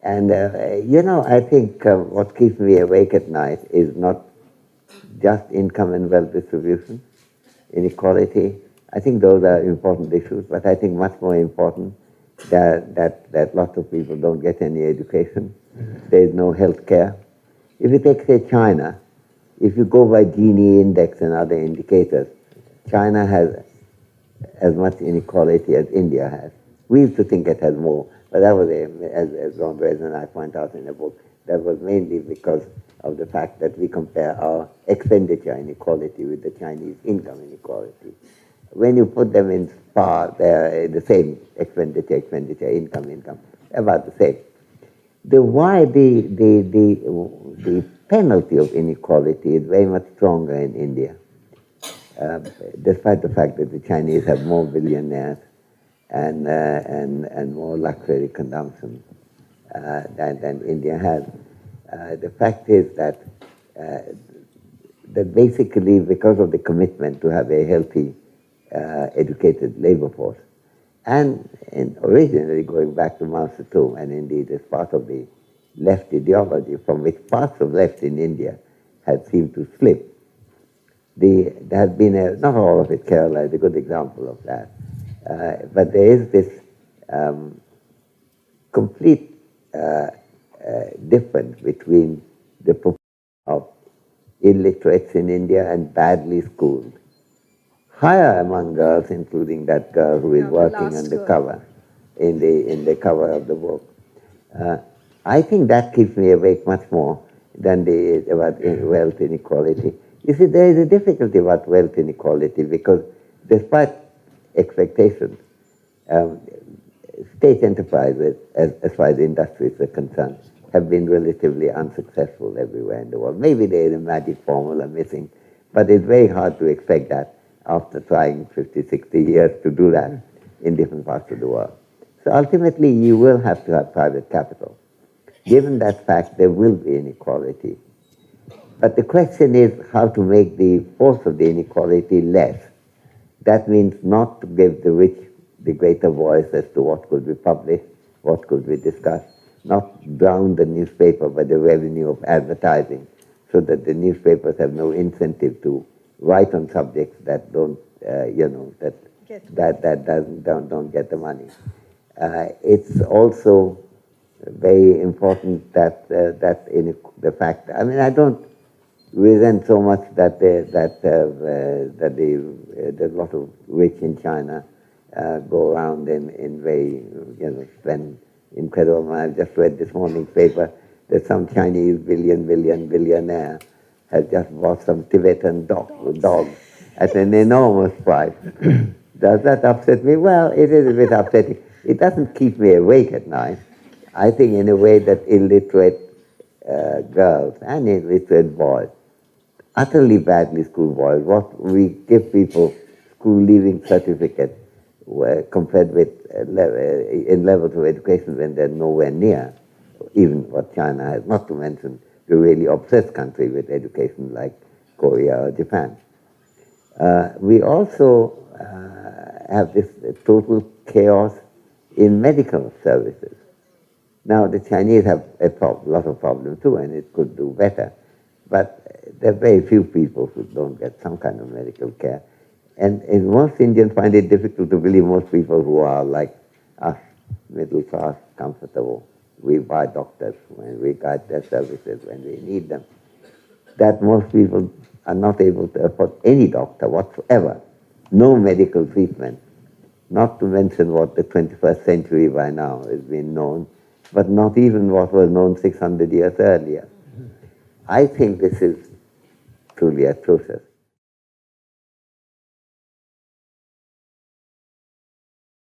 And, I think what keeps me awake at night is not just income and wealth distribution, inequality. I think those are important issues, but I think much more important that lots of people don't get any education. There is no health care. If you take, say, China, if you go by Gini index and other indicators, China has as much inequality as India has. We used to think it has more, but that was, as Ron Reyes and I point out in the book, that was mainly because of the fact that we compare our expenditure inequality with the Chinese income inequality. When you put them in par, they're the same expenditure, income, about the same. The penalty of inequality is very much stronger in India, despite the fact that the Chinese have more billionaires and more luxury consumption than India has. The fact is that basically because of the commitment to have a healthy, educated labor force, and originally going back to Mao Zedong, and indeed as part of the left ideology from which parts of left in India had seemed to slip. There has been not all of it, Kerala is a good example of that, but there is this complete difference between the proportion of illiterates in India and badly schooled. Higher among girls, including that girl who is working on the cover, in the cover of the book. I think that keeps me awake much more than about wealth inequality. You see, there is a difficulty about wealth inequality because despite expectations, state enterprises, as far as industries are concerned, have been relatively unsuccessful everywhere in the world. Maybe there is a magic formula missing, but it's very hard to expect that after trying 50, 60 years to do that in different parts of the world. So ultimately, you will have to have private capital. Given that fact, there will be inequality. But the question is how to make the force of the inequality less. That means not to give the rich the greater voice as to what could be published, what could be discussed, not drown the newspaper by the revenue of advertising, so that the newspapers have no incentive to write on subjects that don't, don't get the money. It's also very important that the fact. I mean, I don't resent so much that there's a lot of rich in China go around in very spend incredible money. I just read this morning's paper that some Chinese billionaire has just bought some Tibetan dog at an enormous price. Does that upset me? Well, it is a bit upsetting. It doesn't keep me awake at night. I think in a way that illiterate girls and illiterate boys, utterly badly schooled boys, what we give people school leaving certificates compared with in levels of education when they're nowhere near even what China has, not to mention the really obsessed country with education like Korea or Japan. We also have this total chaos in medical services. Now, the Chinese have a lot of problems too, and it could do better. But there are very few people who don't get some kind of medical care. And most Indians find it difficult to believe most people who are like us, middle class, comfortable. We buy doctors when we get their services when we need them. That most people are not able to afford any doctor whatsoever, no medical treatment, not to mention what the 21st century by now has been known, but not even what was known 600 years earlier. I think this is truly atrocious.